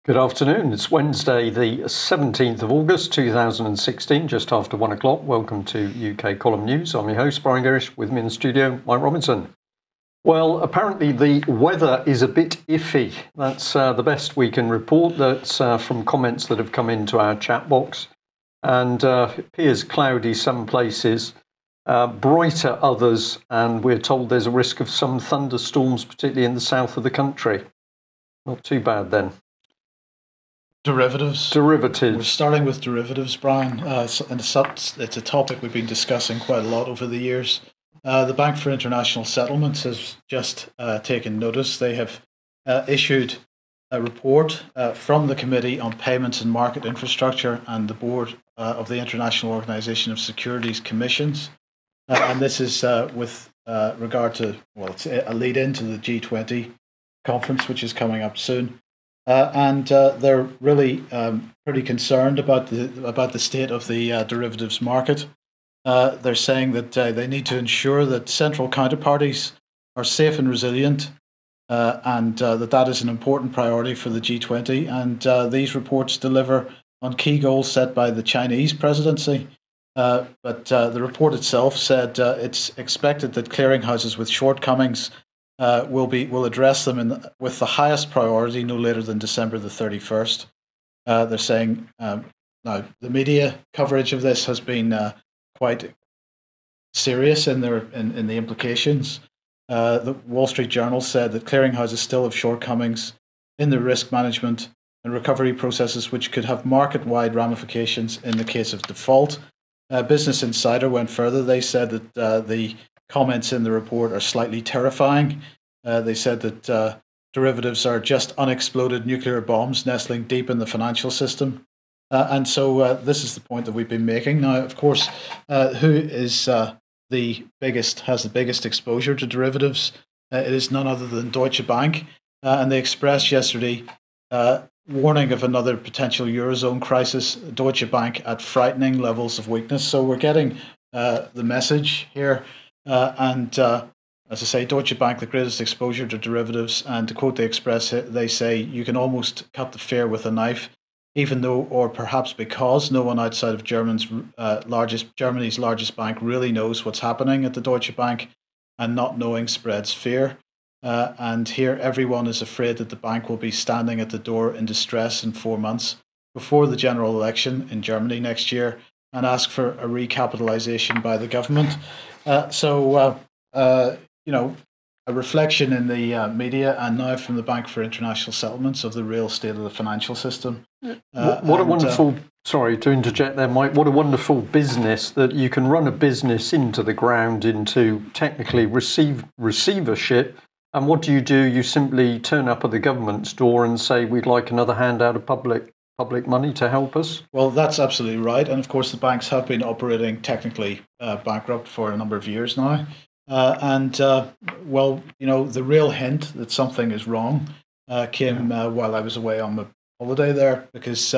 Good afternoon. It's Wednesday, the 17th of August, 2016, just after 1 o'clock. Welcome to UK Column News. I'm your host, Brian Gerrish. With me in the studio, Mike Robinson. Well, apparently the weather is a bit iffy. That's the best we can report. That's from comments that have come into our chat box. And it appears cloudy some places, brighter others, and we're told there's a risk of some thunderstorms, particularly in the south of the country. Not too bad then. Derivatives. We're starting with derivatives, Brian. And it's a topic we've been discussing quite a lot over the years. The Bank for International Settlements has just taken notice. They have issued a report from the Committee on Payments and Market Infrastructure and the Board of the International Organization of Securities Commissions. And this is with regard to, well, it's a lead into the G20 conference, which is coming up soon. And they're really pretty concerned about the state of the derivatives market. They're saying that they need to ensure that central counterparties are safe and resilient, and that is an important priority for the G20. And these reports deliver on key goals set by the Chinese presidency. But the report itself said it's expected that clearinghouses with shortcomings will address them with the highest priority no later than December the 31st. They're saying now the media coverage of this has been quite serious in the implications. The Wall Street Journal said that clearinghouses still have shortcomings in their risk management and recovery processes, which could have market-wide ramifications in the case of default. Business Insider went further. They said that the comments in the report are slightly terrifying. They said that derivatives are just unexploded nuclear bombs nestling deep in the financial system. And so this is the point that we've been making. Now, of course, who is has the biggest exposure to derivatives? It is none other than Deutsche Bank. And they expressed yesterday warning of another potential Eurozone crisis, Deutsche Bank at frightening levels of weakness. So we're getting the message here. As I say, Deutsche Bank, the greatest exposure to derivatives. And to quote the Express, they say, you can almost cut the fear with a knife, even though, or perhaps because, no one outside of Germany's largest bank really knows what's happening at the Deutsche Bank, and not knowing spreads fear. And here everyone is afraid that the bank will be standing at the door in distress in 4 months before the general election in Germany next year and ask for a recapitalization by the government. A reflection in the media and now from the Bank for International Settlements of the real state of the financial system. Sorry to interject there, Mike, what a wonderful business that you can run a business into the ground, into technically receivership. And what do? You simply turn up at the government's door and say, we'd like another handout of public money to help us? Well, that's absolutely right. And of course, the banks have been operating technically bankrupt for a number of years now. The real hint that something is wrong came while I was away on my holiday there, because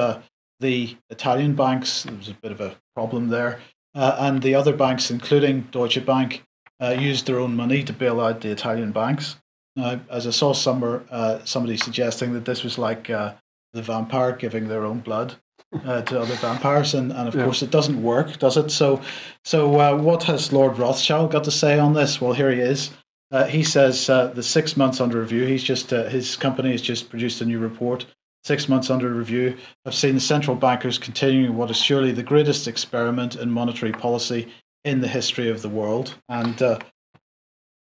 the Italian banks, there was a bit of a problem there, and the other banks, including Deutsche Bank, used their own money to bail out the Italian banks. Now, as I saw somebody suggesting that this was like the vampire giving their own blood to other vampires, and of course it doesn't work, does it? So what has Lord Rothschild got to say on this? Well, here he is. He says the 6 months under review. He's just his company has just produced a new report. 6 months under review have seen the central bankers continuing what is surely the greatest experiment in monetary policy in the history of the world. And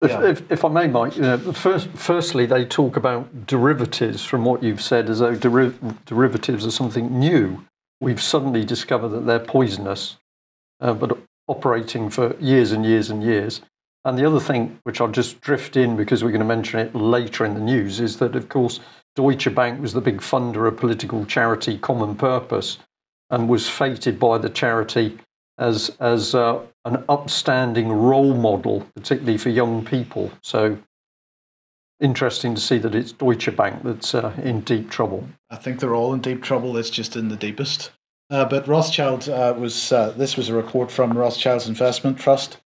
if I may, Mike, firstly, they talk about derivatives from what you've said, as though derivatives are something new. We've suddenly discovered that they're poisonous, but operating for years and years and years. And the other thing, which I'll just drift in because we're going to mention it later in the news, is that, of course, Deutsche Bank was the big funder of political charity Common Purpose and was fated by the charity as an upstanding role model, particularly for young people. So interesting to see that it's Deutsche Bank that's in deep trouble. I think they're all in deep trouble. It's just in the deepest. But Rothschild this was a report from Rothschild's Investment Trust.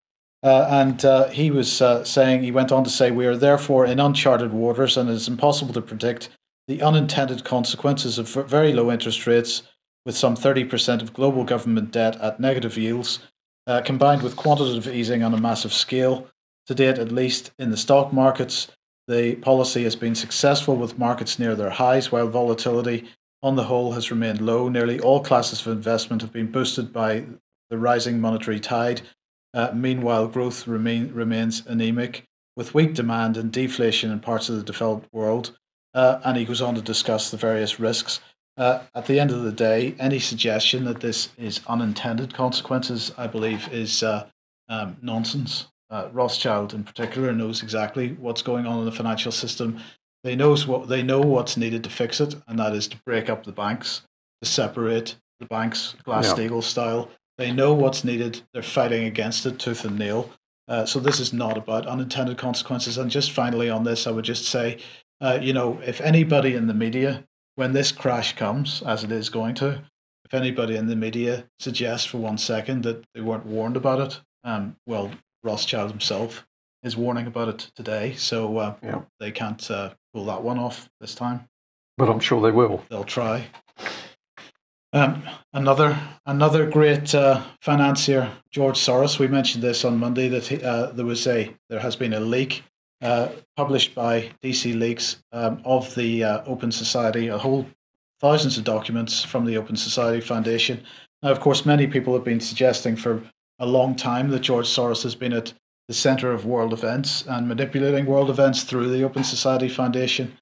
And he was saying, he went on to say, we are therefore in uncharted waters, and it is impossible to predict the unintended consequences of very low interest rates, with some 30% of global government debt at negative yields, combined with quantitative easing on a massive scale. To date, at least in the stock markets, the policy has been successful, with markets near their highs, while volatility on the whole has remained low. Nearly all classes of investment have been boosted by the rising monetary tide. Meanwhile, growth remains anemic, with weak demand and deflation in parts of the developed world. And he goes on to discuss the various risks. At the end of the day, any suggestion that this is unintended consequences, I believe, is nonsense. Rothschild, in particular, knows exactly what's going on in the financial system. They know what's needed to fix it, and that is to break up the banks, to separate the banks, Glass-Steagall style. They know what's needed. They're fighting against it tooth and nail. So this is not about unintended consequences. And just finally on this, I would just say, if anybody in the media, when this crash comes, as it is going to, if anybody in the media suggests for 1 second that they weren't warned about it, well, Rothschild himself is warning about it today. So they can't pull that one off this time. But I'm sure they will. They'll try. Another great financier, George Soros. We mentioned this on Monday that there has been a leak published by DC Leaks of the Open Society, thousands of documents from the Open Society Foundation. Now, of course, many people have been suggesting for a long time that George Soros has been at the center of world events and manipulating world events through the Open Society Foundation.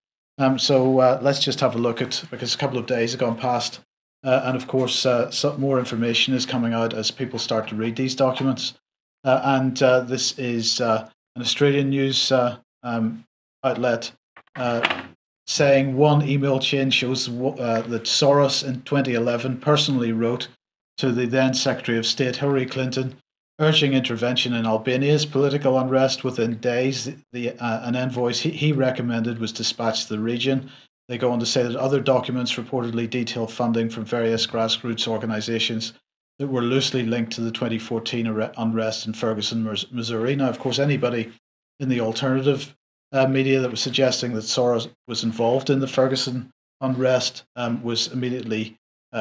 So let's just have a look at, because a couple of days have gone past. And of course, some more information is coming out as people start to read these documents. And this is an Australian news outlet saying one email chain shows that Soros in 2011 personally wrote to the then Secretary of State Hillary Clinton, urging intervention in Albania's political unrest. Within days, an envoy he recommended was dispatched to the region. They go on to say that other documents reportedly detail funding from various grassroots organizations that were loosely linked to the 2014 unrest in Ferguson, Missouri. Now, of course, anybody in the alternative media that was suggesting that Soros was involved in the Ferguson unrest was immediately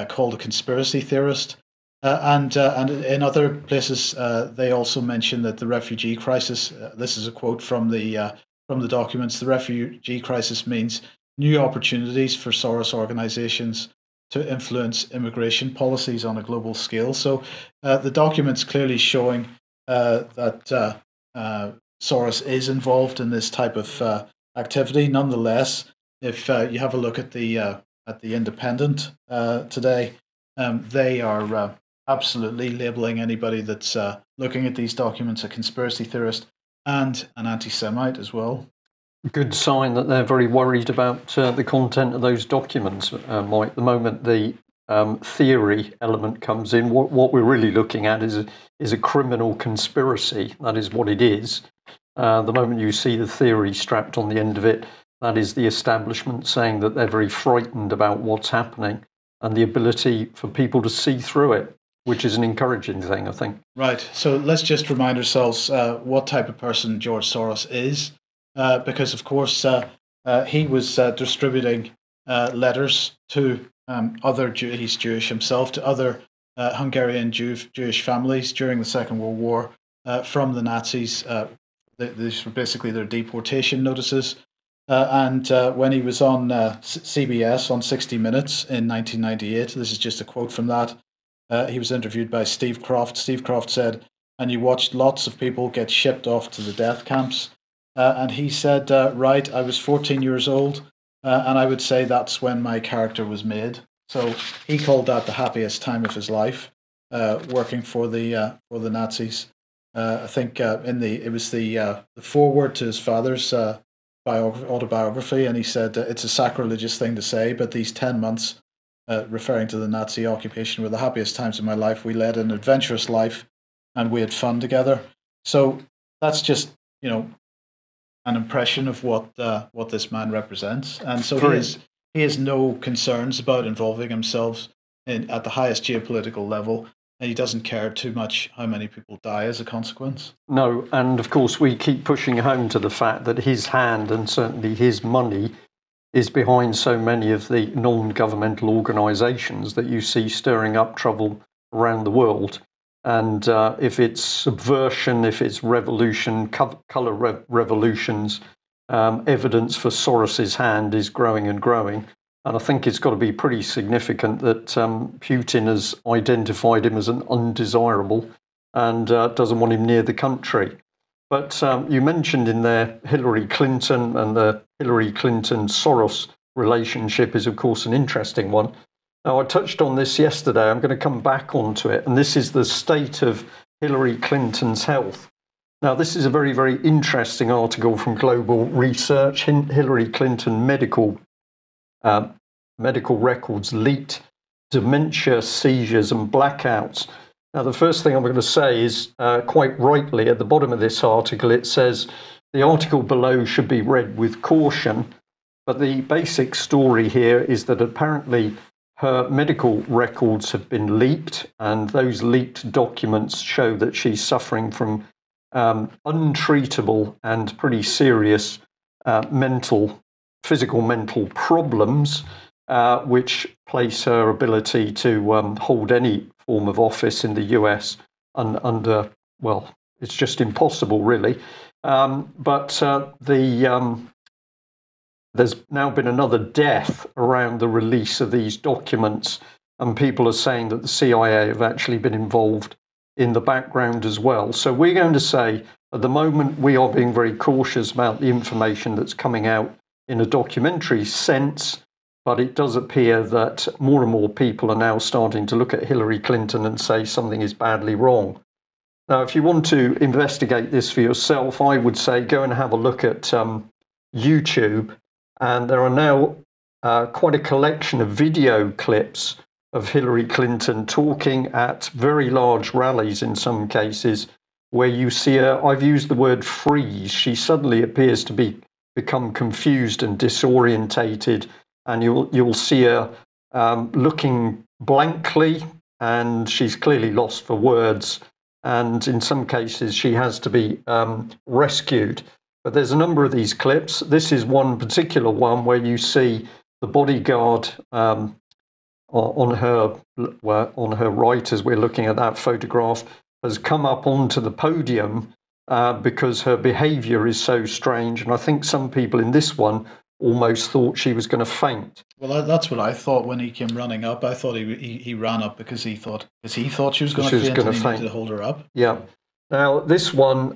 called a conspiracy theorist. And in other places, they also mention that the refugee crisis, this is a quote from the documents, the refugee crisis means new opportunities for Soros organizations to influence immigration policies on a global scale. So the documents clearly showing that Soros is involved in this type of activity. Nonetheless, if you have a look at the Independent today, they are absolutely labeling anybody that's looking at these documents a conspiracy theorist and an anti-Semite as well. Good sign that they're very worried about the content of those documents, Mike. The moment the theory element comes in, what we're really looking at is a criminal conspiracy. That is what it is. The moment you see the theory strapped on the end of it, that is the establishment saying that they're very frightened about what's happening and the ability for people to see through it, which is an encouraging thing, I think. Right. So let's just remind ourselves what type of person George Soros is. Because, of course, he was distributing letters to he's Jewish himself, to other Hungarian Jewish families during the Second World War from the Nazis. These were basically their deportation notices. And when he was on CBS on 60 Minutes in 1998, this is just a quote from that, he was interviewed by Steve Croft. Steve Croft said, "And you watched lots of people get shipped off to the death camps." And he said, right, I was 14 years old, and I would say that's when my character was made. So he called that the happiest time of his life, working for the Nazis. I think it was the foreword to his father's autobiography, and he said it's a sacrilegious thing to say, but these 10 months, referring to the Nazi occupation, were the happiest times of my life. We led an adventurous life, and we had fun together. So that's just an impression of what this man represents, and so he has no concerns about involving himself at the highest geopolitical level, and he doesn't care too much how many people die as a consequence. No, and of course we keep pushing home to the fact that his hand and certainly his money is behind so many of the non-governmental organisations that you see stirring up trouble around the world. And if it's subversion, if it's revolution, colour revolutions, evidence for Soros's hand is growing and growing. And I think it's got to be pretty significant that Putin has identified him as an undesirable and doesn't want him near the country. But you mentioned in there Hillary Clinton, and the Hillary Clinton-Soros relationship is, of course, an interesting one. Now, I touched on this yesterday. I'm going to come back onto it. And this is the state of Hillary Clinton's health. Now, this is a very, very interesting article from Global Research. Hillary Clinton medical records leaked, dementia, seizures and blackouts. Now, the first thing I'm going to say is, quite rightly, at the bottom of this article, it says, the article below should be read with caution. But the basic story here is that apparently her medical records have been leaked, and those leaked documents show that she's suffering from untreatable and pretty serious physical mental problems, which place her ability to hold any form of office in the US under, well, it's just impossible, really. There's now been another death around the release of these documents, and people are saying that the CIA have actually been involved in the background as well. So we're going to say, at the moment, we are being very cautious about the information that's coming out in a documentary sense, but it does appear that more and more people are now starting to look at Hillary Clinton and say something is badly wrong. Now, if you want to investigate this for yourself, I would say go and have a look at YouTube. And there are now quite a collection of video clips of Hillary Clinton talking at very large rallies in some cases, where you see her, I've used the word freeze. She suddenly appears to become confused and disorientated, and you'll see her looking blankly, and she's clearly lost for words. And in some cases, she has to be rescued. But there's a number of these clips. This is one particular one where you see the bodyguard on her right, as we're looking at that photograph, has come up onto the podium because her behaviour is so strange. And I think some people in this one almost thought she was going to faint. Well, that's what I thought when he came running up. I thought he ran up because he thought she was going to faint and he needed to hold her up. Yeah. Now, this one,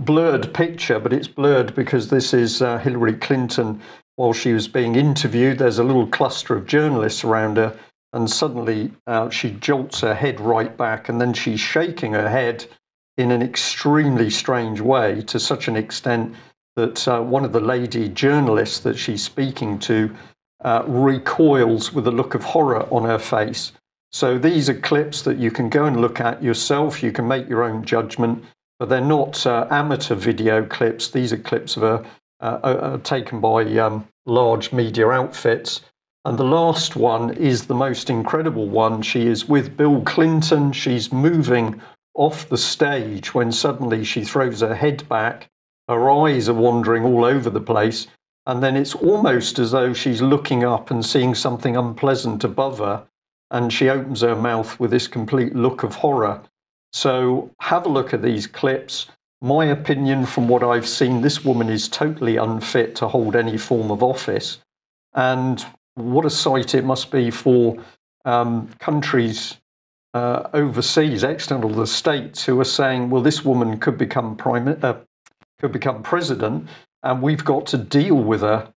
blurred picture, but it's blurred because this is Hillary Clinton while she was being interviewed. There's a little cluster of journalists around her, and suddenly she jolts her head right back, and then she's shaking her head in an extremely strange way, to such an extent that one of the lady journalists that she's speaking to recoils with a look of horror on her face. So these are clips that you can go and look at yourself. You can make your own judgment, but they're not amateur video clips. These are clips of her taken by large media outfits. And the last one is the most incredible one. She is with Bill Clinton. She's moving off the stage when suddenly she throws her head back. Her eyes are wandering all over the place. And then it's almost as though she's looking up and seeing something unpleasant above her. And she opens her mouth with this complete look of horror. So have a look at these clips. My opinion from what I've seen, this woman is totally unfit to hold any form of office. And what a sight it must be for countries overseas, external to the States, who are saying, well, this woman could become president, and we've got to deal with her.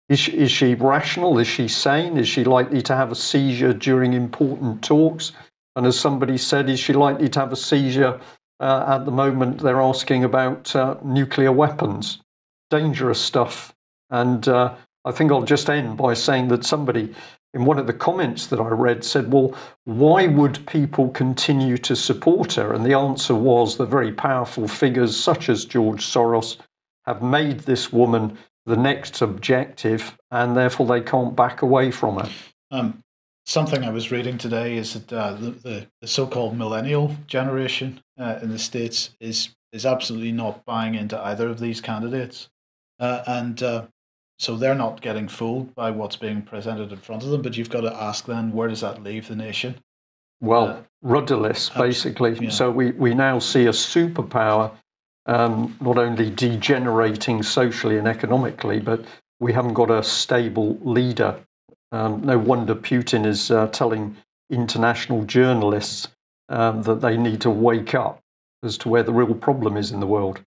Is she rational? Is she sane? Is she likely to have a seizure during important talks? And as somebody said, is she likely to have a seizure at the moment they're asking about nuclear weapons? Dangerous stuff. And I think I'll just end by saying that somebody in one of the comments that I read said, well, why would people continue to support her? And the answer was that very powerful figures such as George Soros have made this woman the next objective, and therefore they can't back away from her. something I was reading today is that the so-called millennial generation in the States is absolutely not buying into either of these candidates, and so they're not getting fooled by what's being presented in front of them. But you've got to ask then, where does that leave the nation? Well, rudderless, basically. Yeah. So we now see a superpower not only degenerating socially and economically, but we haven't got a stable leader. No wonder Putin is telling international journalists that they need to wake up as to where the real problem is in the world.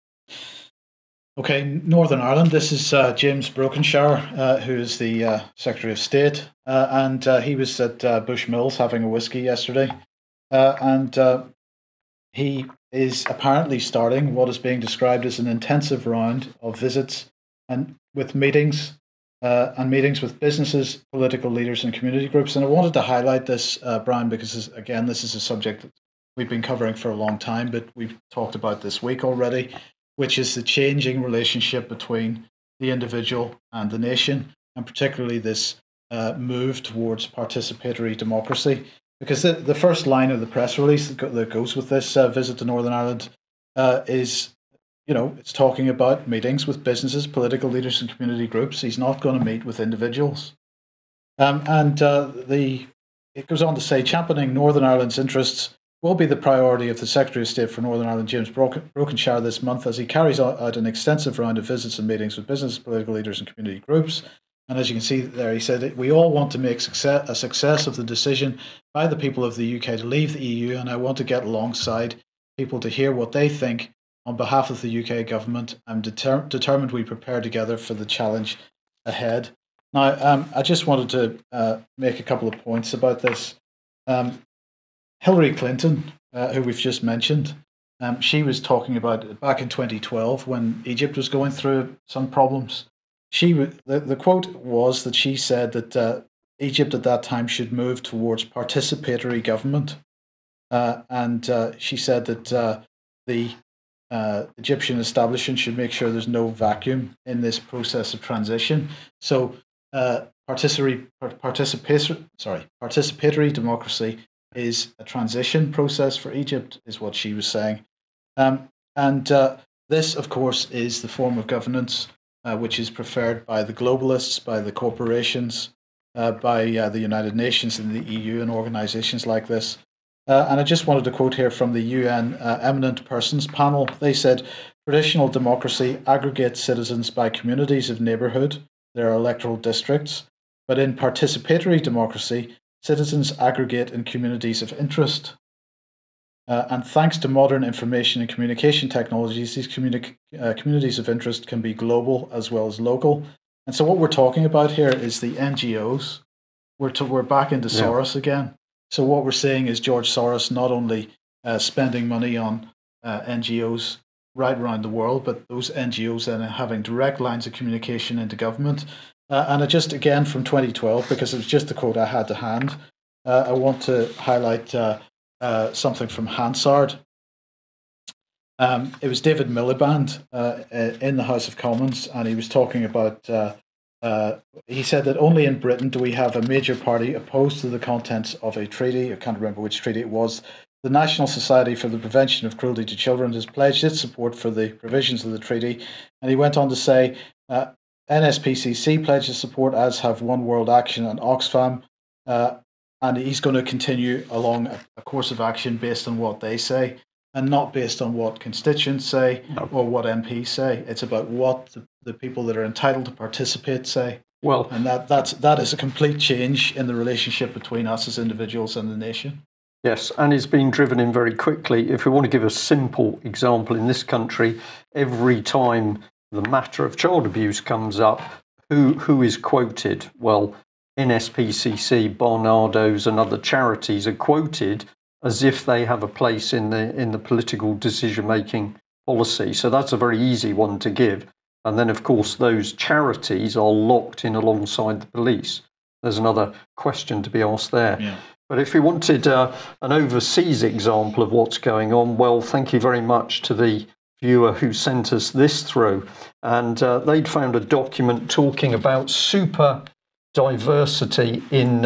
Okay, Northern Ireland. This is James Brokenshire, who is the Secretary of State, and he was at Bushmills having a whiskey yesterday, and he is apparently starting what is being described as an intensive round of visits and with meetings with businesses, political leaders, and community groups. And I wanted to highlight this, Brian, because again, this is a subject that we've been covering for a long time, but we've talked about this week already, which is the changing relationship between the individual and the nation, and particularly this move towards participatory democracy. Because the first line of the press release that goes with this visit to Northern Ireland is, it's talking about meetings with businesses, political leaders, and community groups. He's not going to meet with individuals. It goes on to say, championing Northern Ireland's interests will be the priority of the Secretary of State for Northern Ireland, James Brokenshire, this month, as he carries out an extensive round of visits and meetings with business, political leaders, and community groups. And as you can see there, he said, we all want to make a success of the decision by the people of the UK to leave the EU, and I want to get alongside people to hear what they think on behalf of the UK government. I'm determined we prepare together for the challenge ahead. Now, I just wanted to make a couple of points about this. Hillary Clinton, who we've just mentioned, she was talking about back in 2012 when Egypt was going through some problems. The quote was that she said that Egypt at that time should move towards participatory government, and she said that the Egyptian establishment should make sure there's no vacuum in this process of transition. So participatory democracy is a transition process for Egypt, is what she was saying. This, of course, is the form of governance which is preferred by the globalists, by the corporations, by the United Nations and the EU and organizations like this. And I just wanted to quote here from the UN Eminent Persons panel. They said, traditional democracy aggregates citizens by communities of neighbourhood, their electoral districts, but in participatory democracy, citizens aggregate in communities of interest. And thanks to modern information and communication technologies, these communities of interest can be global as well as local. And so what we're talking about here is the NGOs. We're back into Soros again. So what we're seeing is George Soros not only spending money on NGOs right around the world, but those NGOs then having direct lines of communication into government. And just again from 2012, because it was just the quote I had to hand, I want to highlight something from Hansard. It was David Miliband in the House of Commons, and he was talking about, he said that only in Britain do we have a major party opposed to the contents of a treaty. I can't remember which treaty it was. The National Society for the Prevention of Cruelty to Children has pledged its support for the provisions of the treaty. And he went on to say, NSPCC pledges support, as have One World Action and Oxfam. And he's going to continue along a course of action based on what they say and not based on what constituents say or what MPs say. It's about what the people that are entitled to participate say. Well, and that is a complete change in the relationship between us as individuals and the nation. Yes, and it's being driven in very quickly. If we want to give a simple example, in this country, every time the matter of child abuse comes up, who is quoted? Well, NSPCC, Barnardo's and other charities are quoted as if they have a place in the political decision-making policy. So that's a very easy one to give. And then, of course, those charities are locked in alongside the police. There's another question to be asked there. Yeah. But if we wanted an overseas example of what's going on, well, thank you very much to the viewer who sent us this through. And they'd found a document talking about super diversity in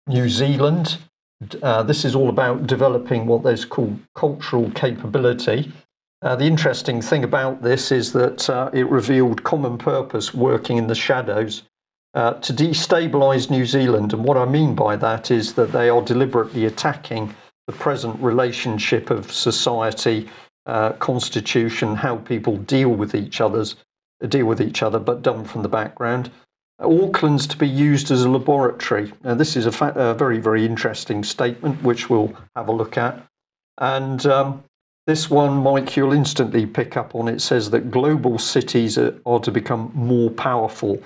New Zealand. This is all about developing what is called cultural capability. The interesting thing about this is that it revealed common purpose working in the shadows to destabilise New Zealand. And what I mean by that is that they are deliberately attacking the present relationship of society, constitution, how people deal with each other, but done from the background. Auckland's to be used as a laboratory. Now, this is a very, very interesting statement, which we'll have a look at. And this one, Mike, you'll instantly pick up on. It says that global cities are to become more powerful.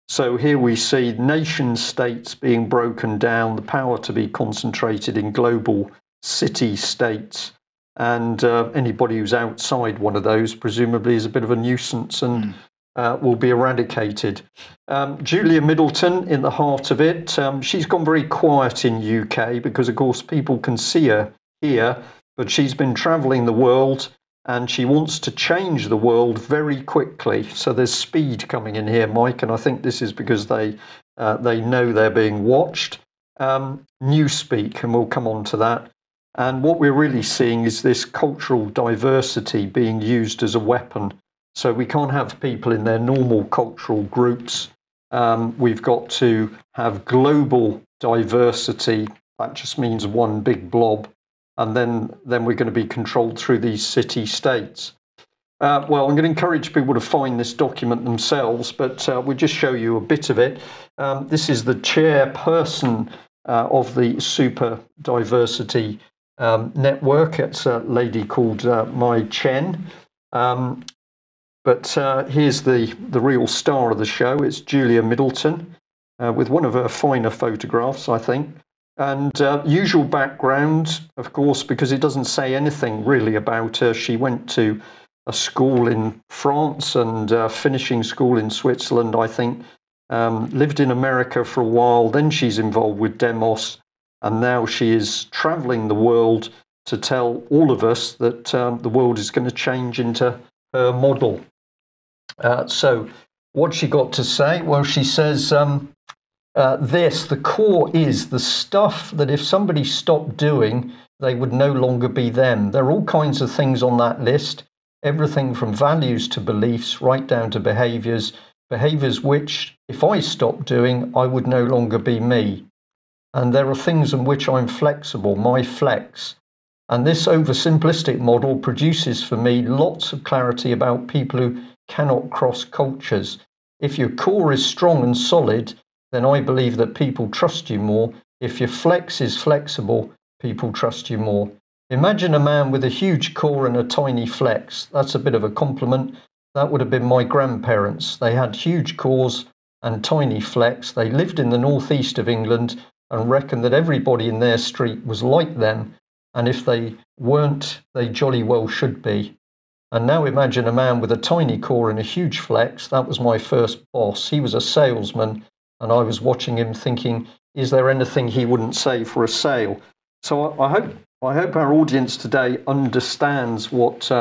So here we see nation states being broken down, the power to be concentrated in global city states. And anybody who's outside one of those presumably is a bit of a nuisance and will be eradicated. Julia Middleton in the heart of it. She's gone very quiet in UK because, of course, people can see her here, but she's been travelling the world and she wants to change the world very quickly. So there's speed coming in here, Mike, and I think this is because they know they're being watched. Newspeak, and we'll come on to that. And what we're really seeing is this cultural diversity being used as a weapon. So we can't have people in their normal cultural groups. We've got to have global diversity. That just means one big blob. And then we're going to be controlled through these city states. Well, I'm going to encourage people to find this document themselves, but we'll just show you a bit of it. This is the chairperson of the Super Diversity Network. It's a lady called Mai Chen. But here's the real star of the show. It's Julia Middleton with one of her finer photographs, I think. And usual background, of course, because it doesn't say anything really about her. She went to a school in France and finishing school in Switzerland, I think. Lived in America for a while. Then she's involved with Demos. And now she is travelling the world to tell all of us that the world is going to change into her model. So what's she got to say? Well, she says the core is the stuff that if somebody stopped doing, they would no longer be them. There are all kinds of things on that list, everything from values to beliefs, right down to behaviours which, if I stopped doing, I would no longer be me. And there are things in which I'm flexible, my flex. And this oversimplistic model produces for me lots of clarity about people who cannot cross cultures. If your core is strong and solid, then I believe that people trust you more. If your flex is flexible, people trust you more. Imagine a man with a huge core and a tiny flex. That's a bit of a compliment. That would have been my grandparents. They had huge cores and tiny flex. They lived in the northeast of England and reckoned that everybody in their street was like them. And if they weren't, they jolly well should be. And now imagine a man with a tiny core and a huge flex. That was my first boss. He was a salesman, and I was watching him thinking, is there anything he wouldn't say for a sale? So I hope our audience today understands what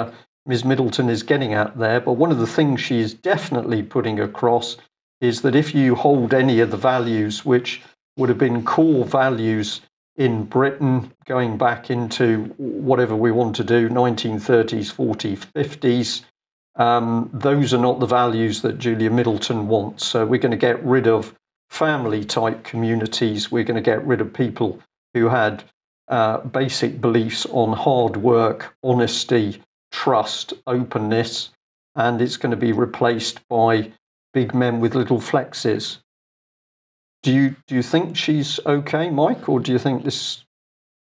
Ms. Middleton is getting at there. But one of the things she is definitely putting across is that if you hold any of the values which would have been core values in Britain, going back into whatever we want to do, 1930s, 40s, 50s, those are not the values that Julia Middleton wants. So we're going to get rid of family-type communities. We're going to get rid of people who had basic beliefs on hard work, honesty, trust, openness, and it's going to be replaced by big men with little flexes. Do you think she's okay, Mike, or do you think this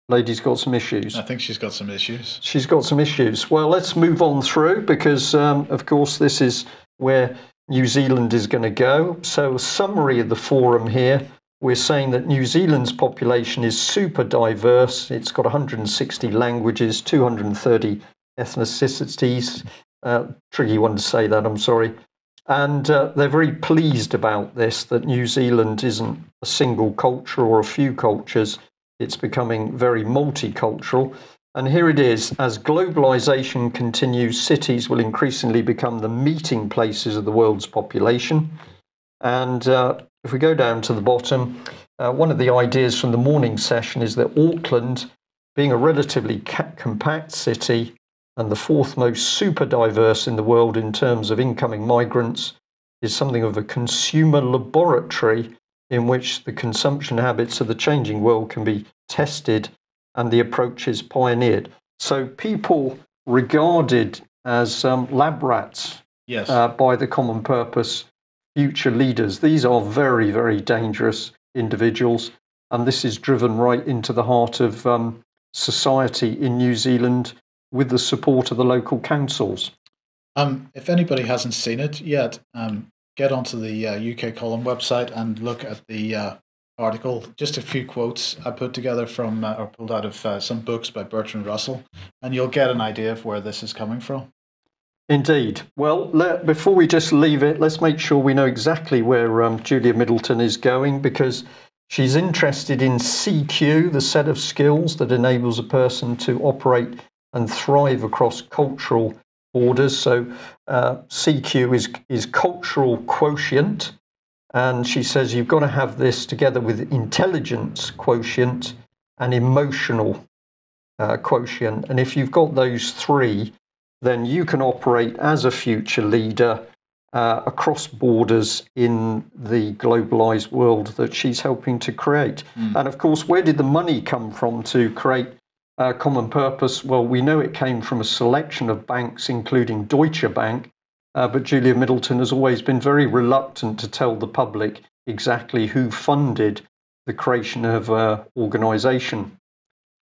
lady's got some issues? I think she's got some issues. She's got some issues. Well, let's move on through because, of course, this is where New Zealand is going to go. So a summary of the forum here, we're saying that New Zealand's population is super diverse. It's got 160 languages, 230 ethnicities. Tricky one to say that, I'm sorry. And they're very pleased about this, that New Zealand isn't a single culture or a few cultures. It's becoming very multicultural. And here it is, as globalization continues, cities will increasingly become the meeting places of the world's population. And if we go down to the bottom, one of the ideas from the morning session is that Auckland, being a relatively compact city and the fourth most super diverse in the world in terms of incoming migrants, is something of a consumer laboratory in which the consumption habits of the changing world can be tested and the approaches pioneered. So people regarded as lab rats by the common purpose future leaders. These are very, very dangerous individuals, and this is driven right into the heart of society in New Zealand with the support of the local councils. If anybody hasn't seen it yet, get onto the UK Column website and look at the article. Just a few quotes I put together from or pulled out of some books by Bertrand Russell, and you'll get an idea of where this is coming from. Indeed. Well, before we just leave it, let's make sure we know exactly where Julia Middleton is going, because she's interested in CQ, the set of skills that enables a person to operate and thrive across cultural borders. So CQ is cultural quotient. And she says you've got to have this together with intelligence quotient and emotional quotient. And if you've got those three, then you can operate as a future leader across borders in the globalized world that she's helping to create. And of course, where did the money come from to create common purpose? Well, we know it came from a selection of banks, including Deutsche Bank, but Julia Middleton has always been very reluctant to tell the public exactly who funded the creation of organisation.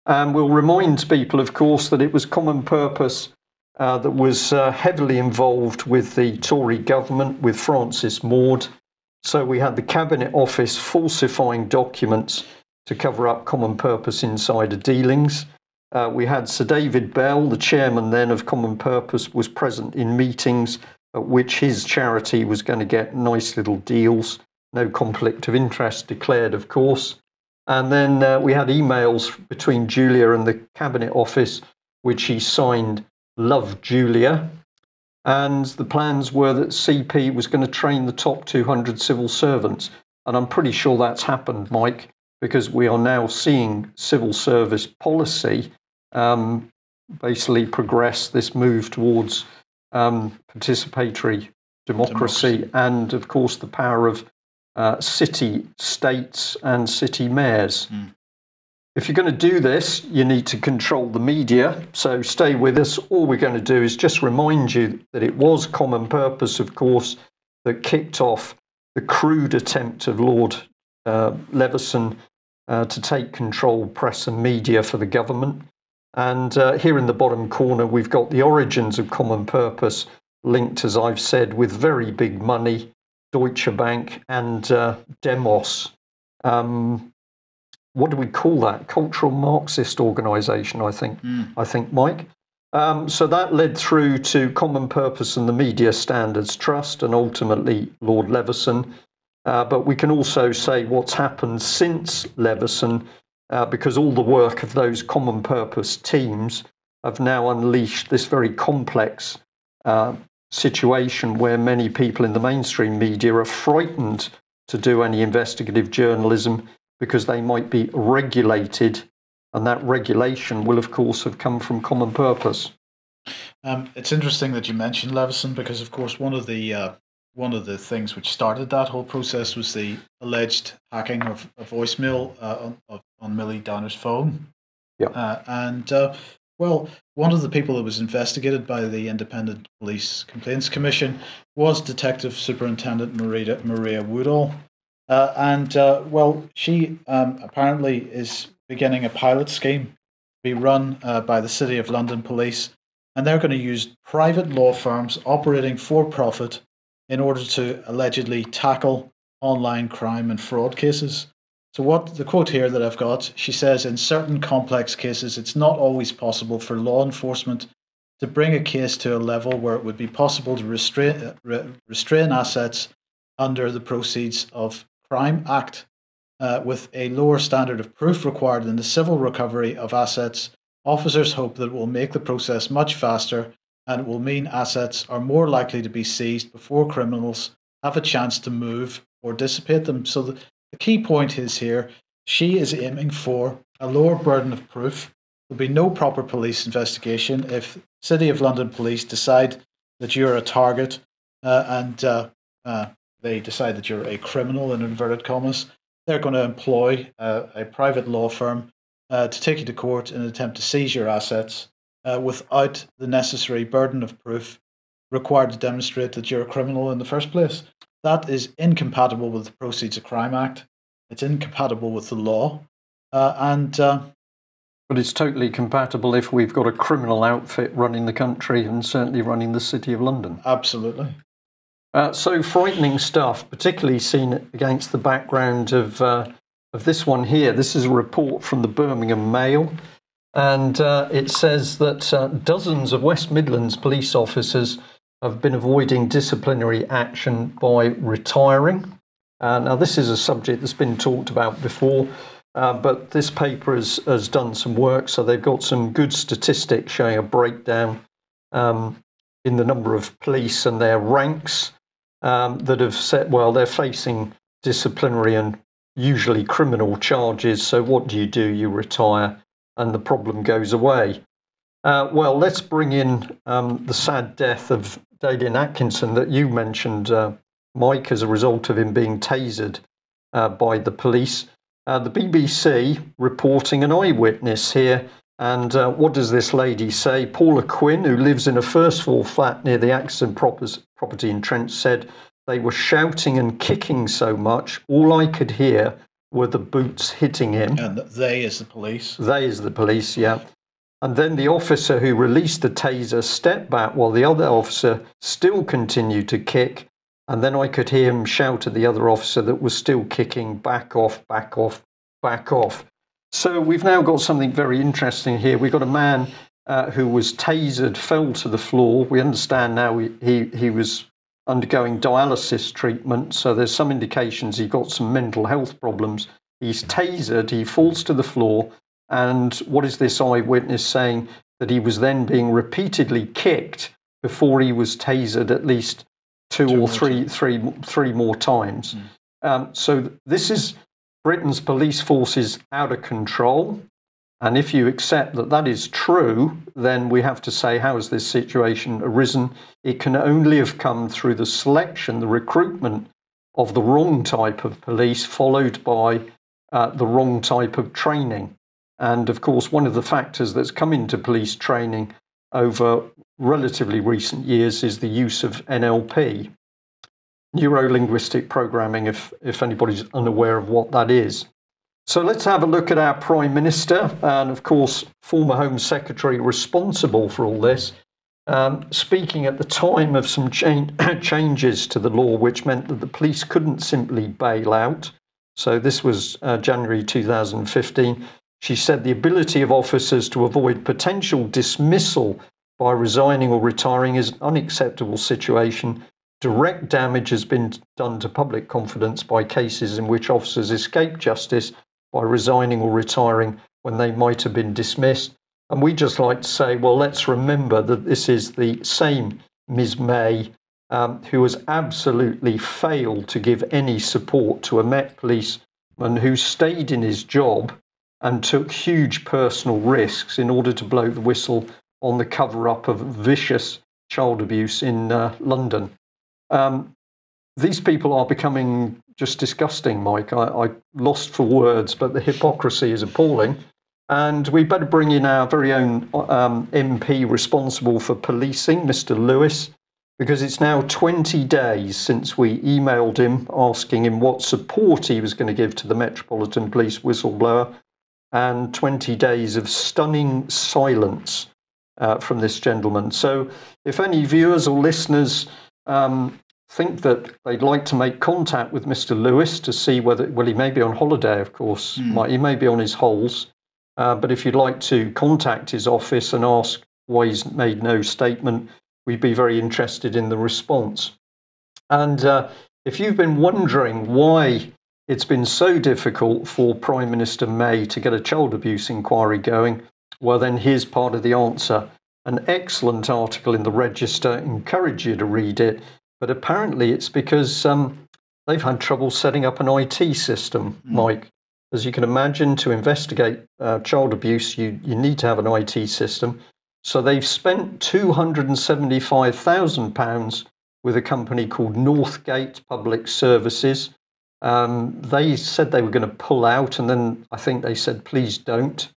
And we'll remind people, of course, that it was common purpose that was heavily involved with the Tory government, with Francis Maude. So we had the Cabinet Office falsifying documents to cover up common purpose insider dealings. We had Sir David Bell, the chairman then of Common Purpose, was present in meetings at which his charity was going to get nice little deals. No conflict of interest declared, of course. And then we had emails between Julia and the Cabinet Office, which he signed Love Julia. And the plans were that CP was going to train the top 200 civil servants. And I'm pretty sure that's happened, Mike, because we are now seeing civil service policy basically progress this move towards participatory democracy and, of course, the power of city states and city mayors. If you're going to do this, you need to control the media. So stay with us. All we're going to do is just remind you that it was common purpose, of course, that kicked off the crude attempt of Lord Leveson to take control press and media for the government. And here in the bottom corner, we've got the origins of common purpose linked, as I've said, with very big money, Deutsche Bank and Demos. What do we call that? Cultural Marxist organisation, I think, Mike. So that led through to Common Purpose and the Media Standards Trust and ultimately Lord Leveson. But we can also say what's happened since Leveson, because all the work of those Common Purpose teams have now unleashed this very complex situation where many people in the mainstream media are frightened to do any investigative journalism because they might be regulated, and that regulation will, of course, have come from Common Purpose. It's interesting that you mentioned Leveson because, of course, one of the things which started that whole process was the alleged hacking of a voicemail on Millie Downer's phone. Well, one of the people that was investigated by the Independent Police Complaints Commission was Detective Superintendent Maria Woodall. She apparently is beginning a pilot scheme to be run by the City of London Police, and they're going to use private law firms operating for profit in order to allegedly tackle online crime and fraud cases. So what the quote here that I've got, she says, in certain complex cases, it's not always possible for law enforcement to bring a case to a level where it would be possible to restrain assets under the Proceeds of Crime Act with a lower standard of proof required than the civil recovery of assets. Officers hope that it will make the process much faster and it will mean assets are more likely to be seized before criminals have a chance to move or dissipate them. So the key point is here, she is aiming for a lower burden of proof. There'll be no proper police investigation if City of London police decide that you're a target and they decide that you're a criminal, in inverted commas. They're going to employ a private law firm to take you to court in an attempt to seize your assets without the necessary burden of proof required to demonstrate that you're a criminal in the first place. That is incompatible with the Proceeds of Crime Act. It's incompatible with the law. But it's totally compatible if we've got a criminal outfit running the country and certainly running the City of London. Absolutely. So frightening stuff, particularly seen against the background of this one here. This is a report from the Birmingham Mail, and it says that dozens of West Midlands police officers have been avoiding disciplinary action by retiring. Now, this is a subject that's been talked about before, but this paper has done some work, so they've got some good statistics showing a breakdown in the number of police and their ranks that have said, well, they're facing disciplinary and usually criminal charges. So what do? You retire and the problem goes away. Well, let's bring in the sad death of Dalian Atkinson that you mentioned, Mike, as a result of him being tasered by the police. The BBC reporting an eyewitness here. And what does this lady say? Paula Quinn, who lives in a first floor flat near the Atkinson property in Trent, said they were shouting and kicking so much, all I could hear were the boots hitting him. And they is the police. They is the police, yeah. And then the officer who released the taser stepped back while the other officer still continued to kick. And then I could hear him shout at the other officer that was still kicking, back off, back off, back off. So we've now got something very interesting here. We've got a man who was tasered, fell to the floor. We understand now he was undergoing dialysis treatment. So there's some indications he got some mental health problems. He's tasered, he falls to the floor. And what is this eyewitness saying? That he was then being repeatedly kicked before he was tasered at least two or three more times. So this is Britain's police forces out of control. And if you accept that that is true, then we have to say, how has this situation arisen? It can only have come through the selection, the recruitment of the wrong type of police, followed by the wrong type of training. And of course, one of the factors that's come into police training over relatively recent years is the use of NLP, neuro-linguistic programming, if anybody's unaware of what that is. So let's have a look at our Prime Minister and, of course, former Home Secretary responsible for all this, speaking at the time of some changes to the law, which meant that the police couldn't simply bail out. So this was January 2015. She said the ability of officers to avoid potential dismissal by resigning or retiring is an unacceptable situation. Direct damage has been done to public confidence by cases in which officers escape justice by resigning or retiring when they might have been dismissed. And we just like to say, well, let's remember that this is the same Ms. May who has absolutely failed to give any support to a Met policeman who stayed in his job and took huge personal risks in order to blow the whistle on the cover-up of vicious child abuse in London. These people are becoming just disgusting, Mike. I lost for words, but the hypocrisy is appalling. And we better bring in our very own MP responsible for policing, Mr. Lewis, because it's now 20 days since we emailed him asking him what support he was going to give to the Metropolitan Police whistleblower, and 20 days of stunning silence from this gentleman. So if any viewers or listeners think that they'd like to make contact with Mr. Lewis to see whether, well, he may be on holiday, of course, he may be on his holes, but if you'd like to contact his office and ask why he's made no statement, we'd be very interested in the response. And if you've been wondering why it's been so difficult for Prime Minister May to get a child abuse inquiry going, well, then here's part of the answer. An excellent article in the Register, encourage you to read it, but apparently it's because they've had trouble setting up an IT system, Mike. As you can imagine, to investigate child abuse, you need to have an IT system. So they've spent £275,000 with a company called Northgate Public Services. They said they were going to pull out, and then I think they said, please don't.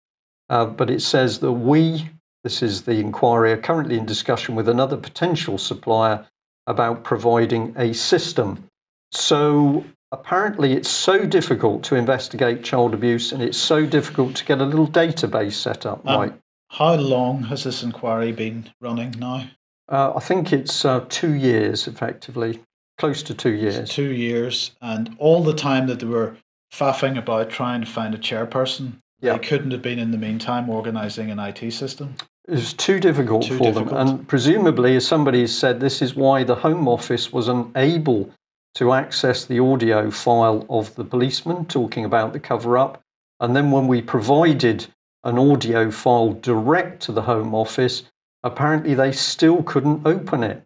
But it says that this is the inquiry, are currently in discussion with another potential supplier about providing a system. So apparently it's so difficult to investigate child abuse, and it's so difficult to get a little database set up, Mike. How long has this inquiry been running now? I think it's 2 years, effectively. Close to 2 years. It's 2 years, and all the time that they were faffing about trying to find a chairperson, they couldn't have been in the meantime organising an IT system. It was too difficult for them. And presumably, as somebody has said, this is why the Home Office was unable to access the audio file of the policeman talking about the cover-up. And then when we provided an audio file direct to the Home Office, apparently they still couldn't open it.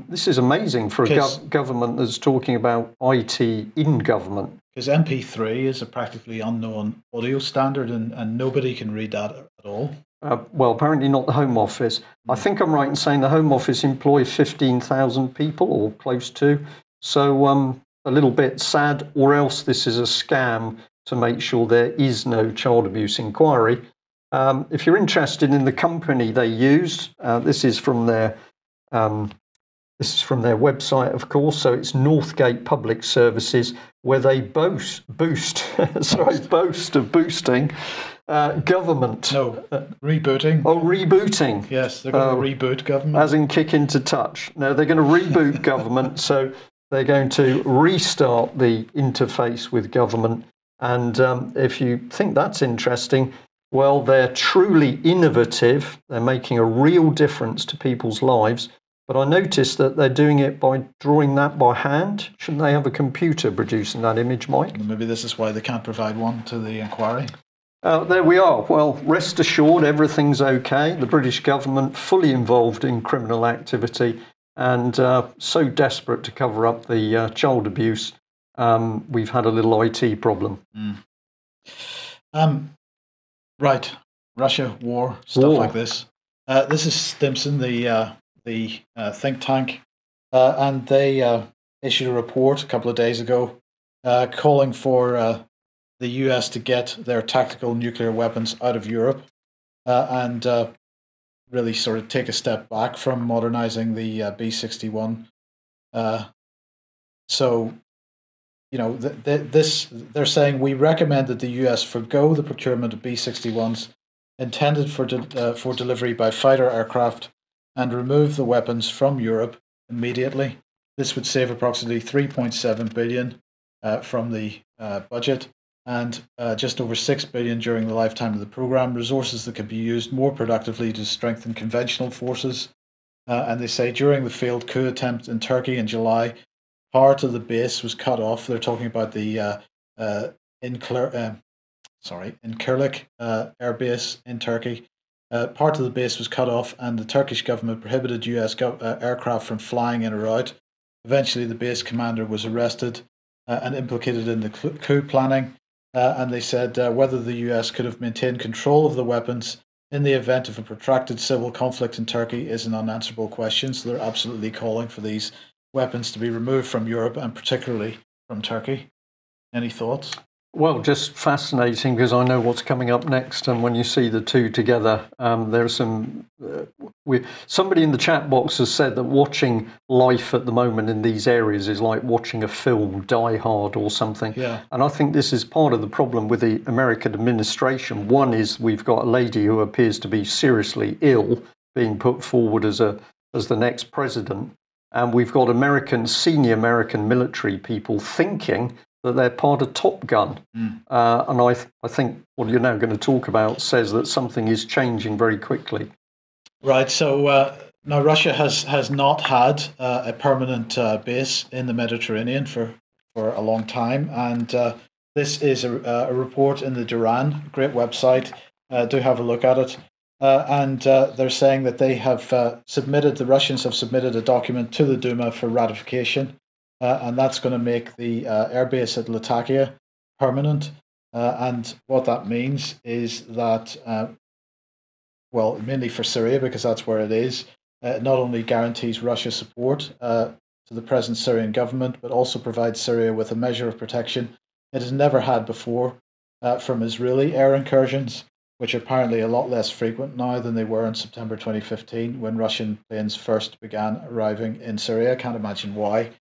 This is amazing for a government that's talking about IT in government. Because MP3 is a practically unknown audio standard, and nobody can read that at all. Well, apparently not the Home Office. I think I'm right in saying the Home Office employs 15,000 people, or close to. So a little bit sad, or else this is a scam to make sure there is no child abuse inquiry. If you're interested in the company they used, this is from their website, of course. So it's Northgate Public Services, where they boast of boosting government. No, rebooting. Oh, rebooting. Yes, they're going to reboot government. As in kick into touch. No, they're going to reboot government. So they're going to restart the interface with government. And if you think that's interesting, well, they're truly innovative. They're making a real difference to people's lives. But I noticed that they're doing it by drawing that by hand. Shouldn't they have a computer producing that image, Mike? Maybe this is why they can't provide one to the inquiry. There we are. Well, rest assured, everything's okay. The British government fully involved in criminal activity and so desperate to cover up the child abuse. We've had a little IT problem. Right. Russia, war, stuff like this. This is Stimson, the think tank, and they issued a report a couple of days ago calling for the US to get their tactical nuclear weapons out of Europe and really sort of take a step back from modernizing the B-61. So, you know, they're saying we recommend that the US forgo the procurement of B-61s intended for delivery by fighter aircraft and remove the weapons from Europe immediately. This would save approximately $3.7 billion from the budget and just over $6 billion during the lifetime of the program, resources that could be used more productively to strengthen conventional forces. And they say during the failed coup attempt in Turkey in July, part of the base was cut off. They're talking about the Incirlik air base in Turkey. Part of the base was cut off, and the Turkish government prohibited US aircraft from flying in or out. Eventually, the base commander was arrested and implicated in the coup planning. And they said whether the US could have maintained control of the weapons in the event of a protracted civil conflict in Turkey is an unanswerable question. So they're absolutely calling for these weapons to be removed from Europe and particularly from Turkey. Any thoughts? Well, just fascinating because I know what's coming up next, and when you see the two together, there's some. Somebody in the chat box has said that watching life at the moment in these areas is like watching a film, Die Hard or something. Yeah. And I think this is part of the problem with the American administration. One is we've got a lady who appears to be seriously ill being put forward as the next president, and we've got senior American military people thinking that they're part of Top Gun. And I think what you're now going to talk about says that something is changing very quickly. Right. So now Russia has not had a permanent base in the Mediterranean for a long time. And this is a report in the Duran, great website. Do have a look at it. And they're saying that they have the Russians have submitted a document to the Duma for ratification. and that's going to make the airbase at Latakia permanent. And what that means is that, well, mainly for Syria, because that's where it is, not only guarantees Russia support to the present Syrian government, but also provides Syria with a measure of protection it has never had before from Israeli air incursions, which are apparently a lot less frequent now than they were in September 2015 when Russian planes first began arriving in Syria. I can't imagine why.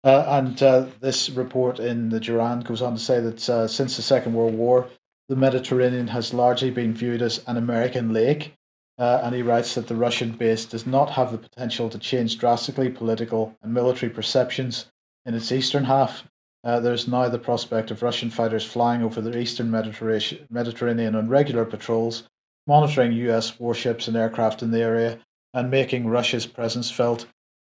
And this report in the Durand goes on to say that since the Second World War, the Mediterranean has largely been viewed as an American lake. And he writes that the Russian base does not have the potential to change drastically political and military perceptions in its eastern half. There's now the prospect of Russian fighters flying over the eastern Mediterranean on regular patrols, monitoring US warships and aircraft in the area, and making Russia's presence felt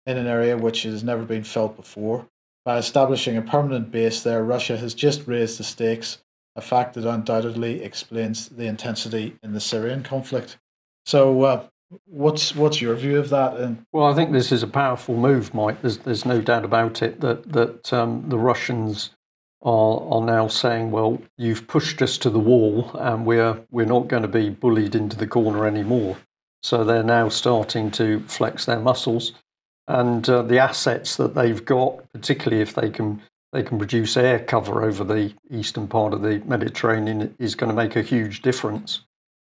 in an area which has never been felt before. By establishing a permanent base there, Russia has just raised the stakes, a fact that undoubtedly explains the intensity in the Syrian conflict. So, what's your view of that? And well, I think this is a powerful move, Mike. There's no doubt about it that the Russians are now saying, well, you've pushed us to the wall, and we're not going to be bullied into the corner anymore. So they're now starting to flex their muscles, and the assets that they've got, particularly if they can produce air cover over the eastern part of the Mediterranean, is going to make a huge difference.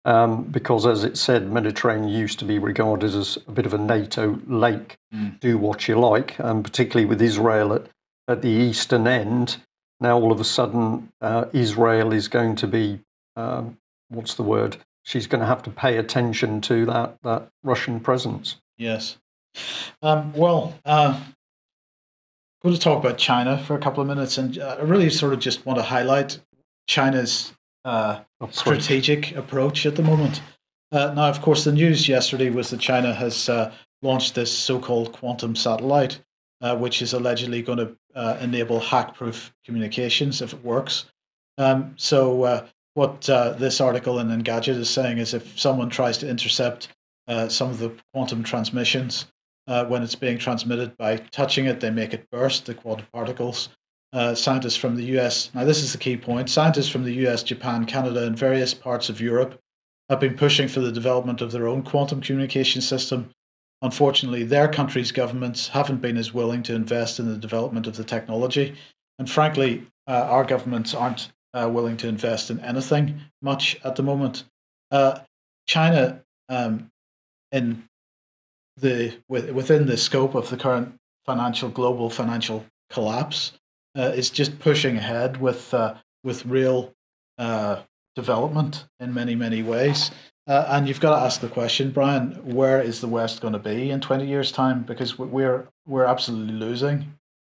Because, as it said, Mediterranean used to be regarded as a bit of a NATO lake, do what you like, and particularly with Israel at the eastern end. Now, all of a sudden, Israel is going to be, what's the word? She's going to have to pay attention to that Russian presence. Yes. I'm going to talk about China for a couple of minutes, and I really sort of just want to highlight China's strategic approach at the moment. Now, of course, the news yesterday was that China has launched this so-called quantum satellite, which is allegedly going to enable hack-proof communications if it works. What this article in Engadget is saying is if someone tries to intercept some of the quantum transmissions when it's being transmitted by touching it, they make it burst, the quantum particles. Scientists from the US, now this is the key point, scientists from the US, Japan, Canada, and various parts of Europe have been pushing for the development of their own quantum communication system. Unfortunately, their countries' governments haven't been as willing to invest in the development of the technology. And frankly, our governments aren't willing to invest in anything much at the moment. China, within the scope of the current global financial collapse, is just pushing ahead with real development in many, many ways. And you've got to ask the question, Brian, where is the West going to be in 20 years' time? Because we're absolutely losing.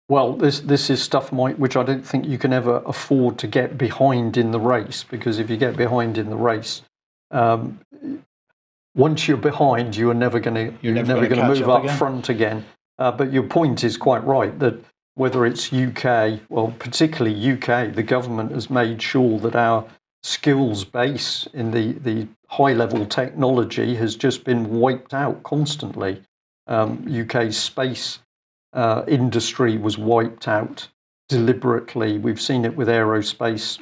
Well, this is stuff, Mike, which I don't think you can ever afford to get behind in the race, because if you get behind in the race, once you're behind, you're never going to move up front again. But your point is quite right, that whether it's UK, well, particularly UK, the government has made sure that our skills base in the high-level technology has just been wiped out constantly. UK's space industry was wiped out deliberately. We've seen it with aerospace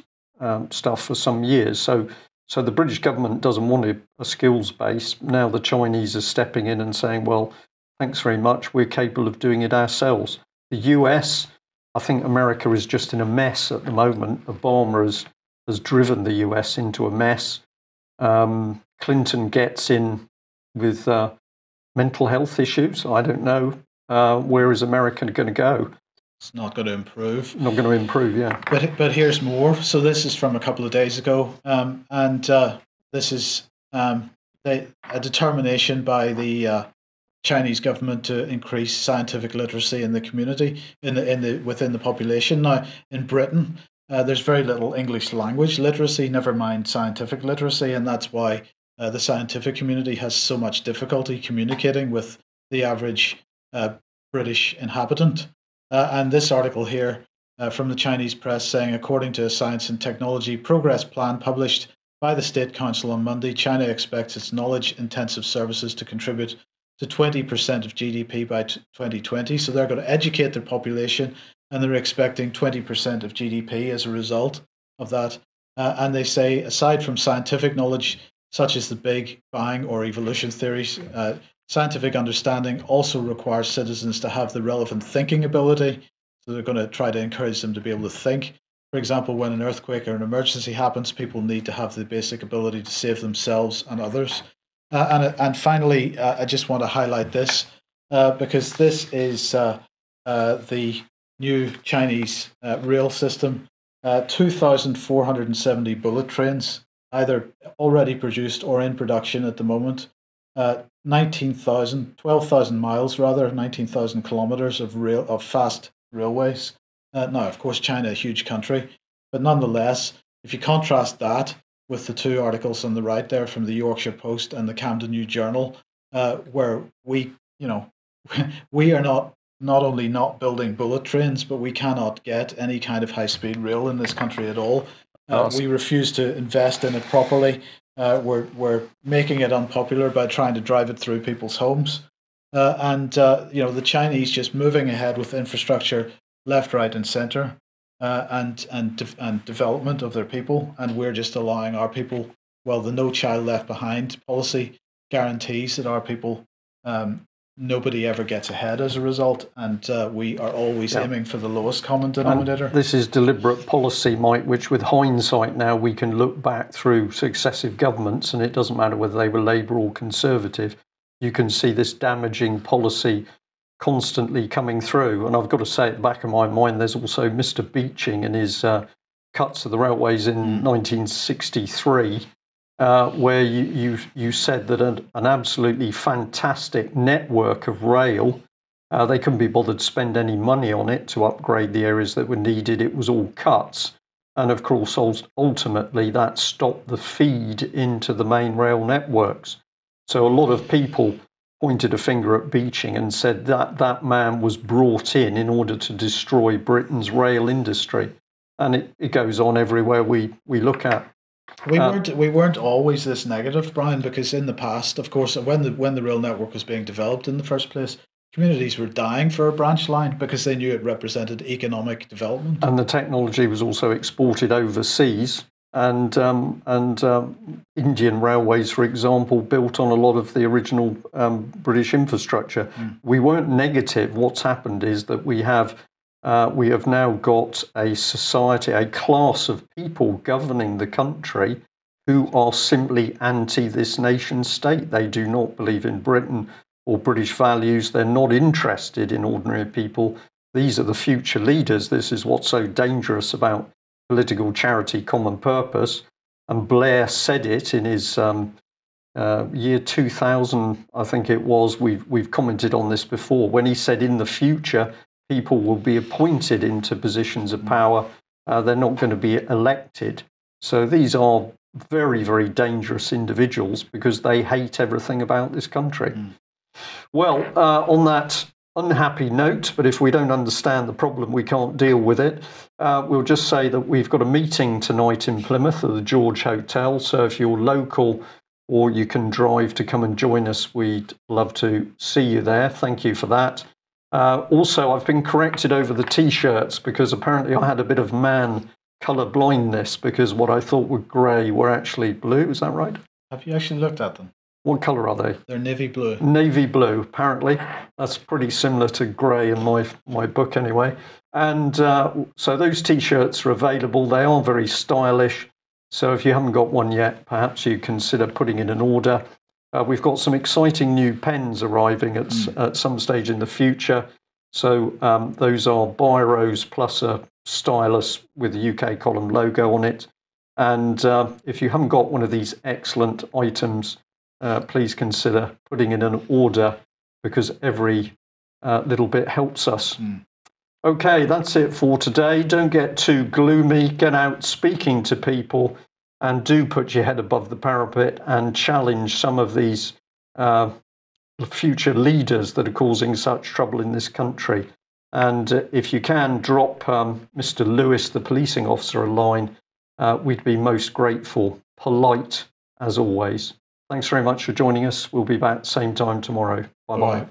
stuff for some years. So the British government doesn't want a skills base. Now the Chinese are stepping in and saying, well, thanks very much, we're capable of doing it ourselves. The US, I think America is just in a mess at the moment. Obama has driven the US into a mess. Clinton gets in with mental health issues. I don't know. Where is America going to go? It's not going to improve. Not going to improve, yeah. But here's more. So this is from a couple of days ago, and this is a determination by the Chinese government to increase scientific literacy in the community, within the population. Now, in Britain, there's very little English language literacy, never mind scientific literacy, and that's why the scientific community has so much difficulty communicating with the average British inhabitant. And this article here from the Chinese press saying, according to a Science and Technology Progress Plan published by the State Council on Monday, China expects its knowledge-intensive services to contribute to 20% of GDP by 2020. So they're going to educate their population, and they're expecting 20% of GDP as a result of that. And they say, aside from scientific knowledge, such as the Big Bang or evolution theories, scientific understanding also requires citizens to have the relevant thinking ability. So they're going to try to encourage them to be able to think. For example, when an earthquake or an emergency happens, people need to have the basic ability to save themselves and others. And finally, I just want to highlight this because this is the new Chinese rail system. 2,470 bullet trains, either already produced or in production at the moment. 12,000 miles rather, 19,000 kilometers of fast railways. Now, of course, China, a huge country, but nonetheless, if you contrast that with the two articles on the right there from the Yorkshire Post and the Camden New Journal, where we are not only not building bullet trains, but we cannot get any kind of high-speed rail in this country at all. We refuse to invest in it properly. We're making it unpopular by trying to drive it through people's homes. The Chinese just moving ahead with infrastructure left, right, and center, and development of their people, and we're just allowing our people. Well, the No Child Left Behind policy guarantees that our people, nobody ever gets ahead as a result, and we are always aiming for the lowest common denominator. And this is deliberate policy, Mike, which with hindsight now we can look back through successive governments, and it doesn't matter whether they were Labour or Conservative. You can see this damaging policy constantly coming through. And I've got to say, at the back of my mind, there's also Mr. Beeching and his cuts of the railways in 1963, where you said that an absolutely fantastic network of rail, they couldn't be bothered to spend any money on it to upgrade the areas that were needed. It was all cuts. And of course, ultimately, that stopped the feed into the main rail networks. So a lot of people pointed a finger at Beeching and said that that man was brought in order to destroy Britain's rail industry. And it goes on everywhere we look at. We weren't always this negative, Brian, because in the past, of course, when the rail network was being developed in the first place, communities were dying for a branch line because they knew it represented economic development. And the technology was also exported overseas. And Indian railways, for example, built on a lot of the original British infrastructure. We weren't negative. What's happened is that we have now got a society, a class of people governing the country who are simply anti this nation state. They do not believe in Britain or British values. They're not interested in ordinary people. These are the future leaders. This is what's so dangerous about political charity, common purpose. And Blair said it in his year 2000, I think it was. We've commented on this before, when he said in the future people will be appointed into positions of power. They're not going to be elected. So these are very, very dangerous individuals because they hate everything about this country. Well, on that unhappy note, but if we don't understand the problem, we can't deal with it. We'll just say that we've got a meeting tonight in Plymouth at the George Hotel. So if you're local or you can drive to come and join us, we'd love to see you there. Thank you for that. Also, I've been corrected over the T-shirts because apparently I had a bit of man colour blindness because what I thought were grey were actually blue. Is that right? Have you actually looked at them? What colour are they? They're navy blue. Navy blue, apparently. That's pretty similar to grey in my book anyway. And so those T-shirts are available. They are very stylish. So if you haven't got one yet, perhaps you consider putting in an order. We've got some exciting new pens arriving at some stage in the future. So those are biros plus a stylus with the UK column logo on it. And if you haven't got one of these excellent items, please consider putting in an order because every little bit helps us. Okay, that's it for today. Don't get too gloomy. Get out speaking to people and do put your head above the parapet and challenge some of these future leaders that are causing such trouble in this country. And if you can, drop Mr. Lewis, the policing officer, a line. We'd be most grateful. Polite, as always. Thanks very much for joining us. We'll be back same time tomorrow. Bye-bye. Bye.